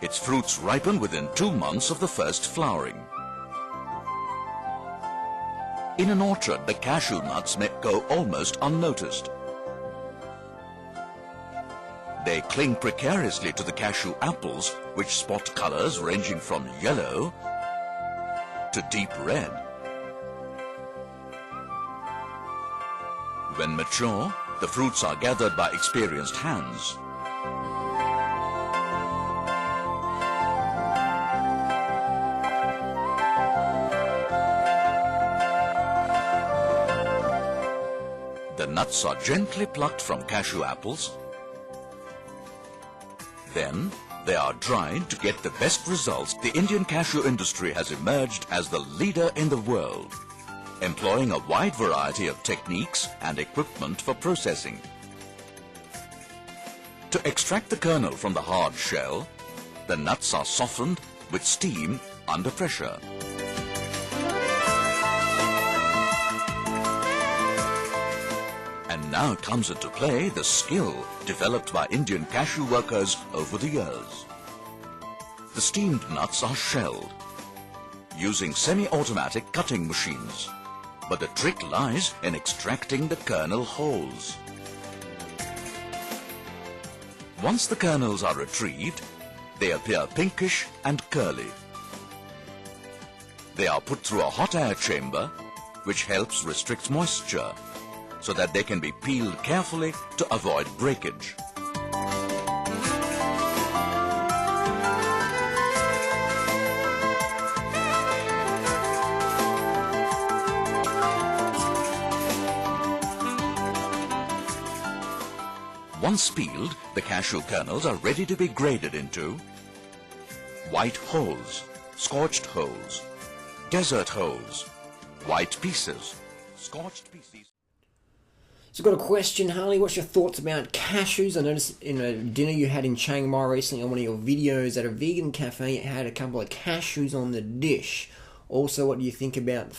Its fruits ripen within 2 months of the first flowering. In an orchard, the cashew nuts may go almost unnoticed. They cling precariously to the cashew apples, which spot colors ranging from yellow to deep red. When mature, the fruits are gathered by experienced hands. The nuts are gently plucked from cashew apples. Then they are dried to get the best results. The Indian cashew industry has emerged as the leader in the world, employing a wide variety of techniques and equipment for processing. To extract the kernel from the hard shell, the nuts are softened with steam under pressure. And now comes into play the skill developed by Indian cashew workers over the years. The steamed nuts are shelled using semi-automatic cutting machines, but the trick lies in extracting the kernel wholes. Once the kernels are retrieved, they appear pinkish and curly. They are put through a hot air chamber, which helps restrict moisture, so that they can be peeled carefully to avoid breakage. Once peeled, the cashew kernels are ready to be graded into white wholes, scorched wholes, desert wholes, white pieces, scorched pieces. So I've got a question, Harley. What's your thoughts about cashews? I noticed in a dinner you had in Chiang Mai recently on one of your videos at a vegan cafe, it had a couple of cashews on the dish. Also, what do you think about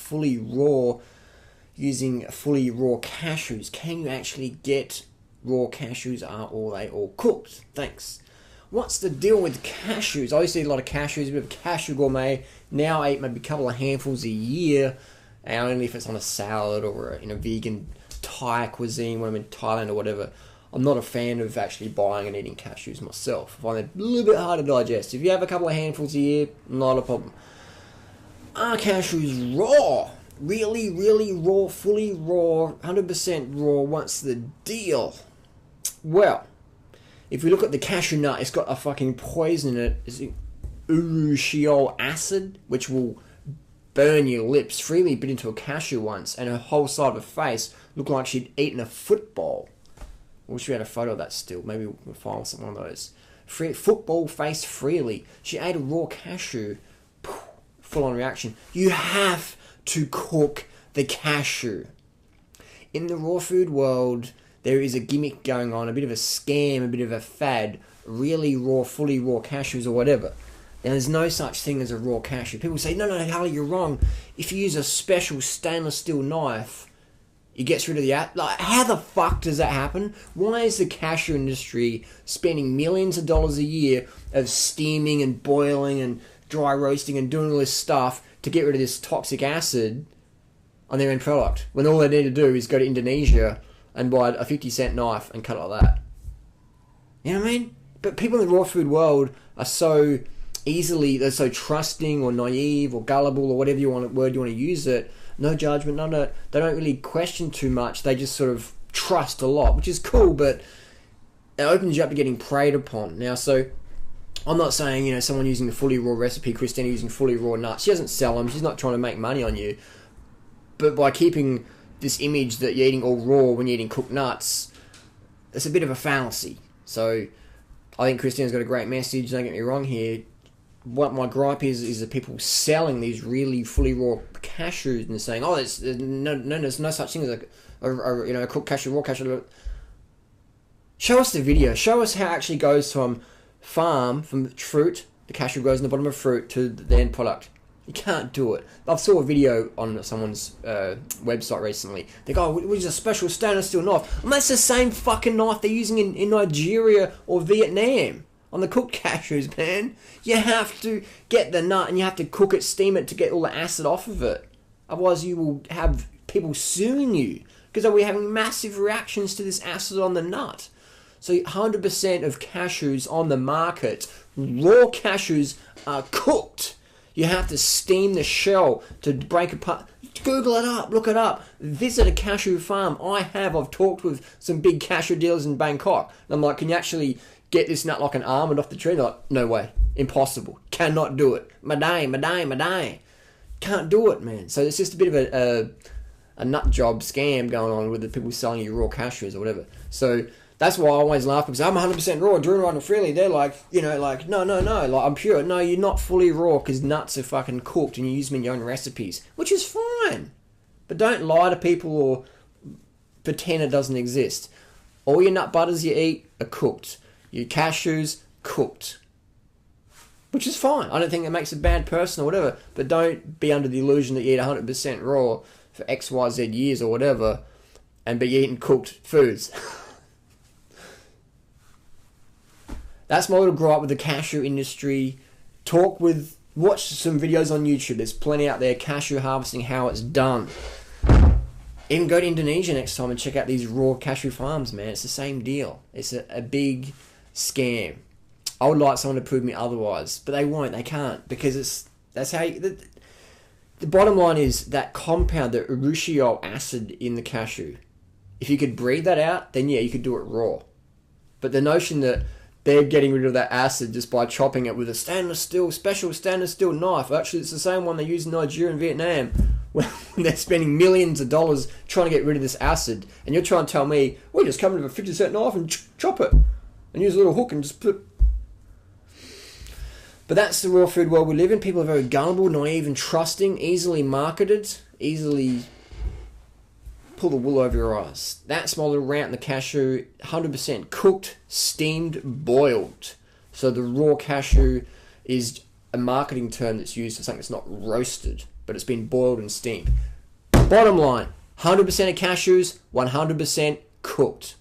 using fully raw cashews? Can you actually get raw cashews? Are they all cooked? Thanks. What's the deal with cashews? I used to eat a lot of cashews, a bit of cashew gourmet. Now I eat maybe a couple of handfuls a year, and only if it's on a salad or in a vegan Thai cuisine when I'm in Thailand or whatever. I'm not a fan of actually buying and eating cashews myself. I find it a little bit hard to digest. If you have a couple of handfuls a year, not a problem. Are cashews raw? Really, really raw, fully raw, 100% raw? What's the deal? Well, if we look at the cashew nut, it's got a fucking poison in it. It's urushiol acid, which will burn your lips. Freelee bit into a cashew once, and her whole side of her face looked like she'd eaten a football. I wish we had a photo of that still. Maybe we'll find one of those. Football face Freelee. She ate a raw cashew. Full on reaction. You have to cook the cashew. In the raw food world, there is a gimmick going on, a bit of a scam, a bit of a fad. Really raw, fully raw cashews or whatever. Now, there's no such thing as a raw cashew. People say, no, Harley, you're wrong. If you use a special stainless steel knife, it gets rid of the... Like, how the fuck does that happen? Why is the cashew industry spending millions of dollars a year of steaming and boiling and dry roasting and doing all this stuff to get rid of this toxic acid on their end product, when all they need to do is go to Indonesia and buy a 50-cent knife and cut it like that? You know what I mean? But people in the raw food world are so... they're so trusting or naive or gullible or whatever word you want to use it. No judgment, they don't really question too much. They just sort of trust a lot, which is cool, but it opens you up to getting preyed upon. Now, so I'm not saying, someone using the fully raw recipe, Christina using fully raw nuts, she doesn't sell them, she's not trying to make money on you. But by keeping this image that you're eating all raw when you're eating cooked nuts, it's a bit of a fallacy. So I think Christina's got a great message, don't get me wrong here. What my gripe is that people selling these really fully raw cashews and saying, "Oh, there's no such thing as a cooked cashew, raw cashew." Show us the video. Show us how it actually goes from fruit, the cashew goes in the bottom of fruit, to the end product. You can't do it. I saw a video on someone's website recently. They go, we use a special stainless steel knife. And that's the same fucking knife they're using in Nigeria or Vietnam. On the cooked cashews, man, you have to get the nut and you have to cook it, steam it to get all the acid off of it. Otherwise, you will have people suing you because they'll be having massive reactions to this acid on the nut. So 100% of cashews on the market, raw cashews, are cooked. You have to steam the shell to break apart. Google it up, look it up. Visit a cashew farm. I've talked with some big cashew dealers in Bangkok. And I'm like, can you actually get this nut like an almond off the tree? They're like, no way. Impossible. Cannot do it. Madai. Can't do it, man. So it's just a bit of a nut job scam going on with the people selling you raw cashews or whatever. So that's why I always laugh, because I'm 100% raw, Durianrider and Freelee, they're like, no, like, I'm pure. No, you're not fully raw, because nuts are fucking cooked and you use them in your own recipes, which is fine. But don't lie to people or pretend it doesn't exist. All your nut butters you eat are cooked. Your cashews, cooked. Which is fine. I don't think it makes a bad person or whatever, but don't be under the illusion that you eat 100% raw for XYZ years or whatever, and be eating cooked foods. That's my little gripe with the cashew industry. Watch some videos on YouTube. There's plenty out there, cashew harvesting, how it's done. Even go to Indonesia next time and check out these raw cashew farms, man. It's the same deal. It's a big scam. I would like someone to prove me otherwise, but they won't. They can't, because that's how the bottom line is that compound, the urushiol acid in the cashew. If you could breathe that out, then yeah, you could do it raw. But the notion that they're getting rid of that acid just by chopping it with a special stainless steel knife. Actually, it's the same one they use in Nigeria and Vietnam when they're spending millions of dollars trying to get rid of this acid. And you're trying to tell me, we just come with a 50-cent knife and chop it. And use a little hook and just put... But that's the raw food world we live in. People are very gullible, naive and trusting, easily marketed, easily pull the wool over your eyes. That's my little rant in the cashew. 100% cooked, steamed, boiled. So the raw cashew is a marketing term that's used for something that's not roasted, but it's been boiled and steamed. Bottom line, 100% of cashews, 100% cooked.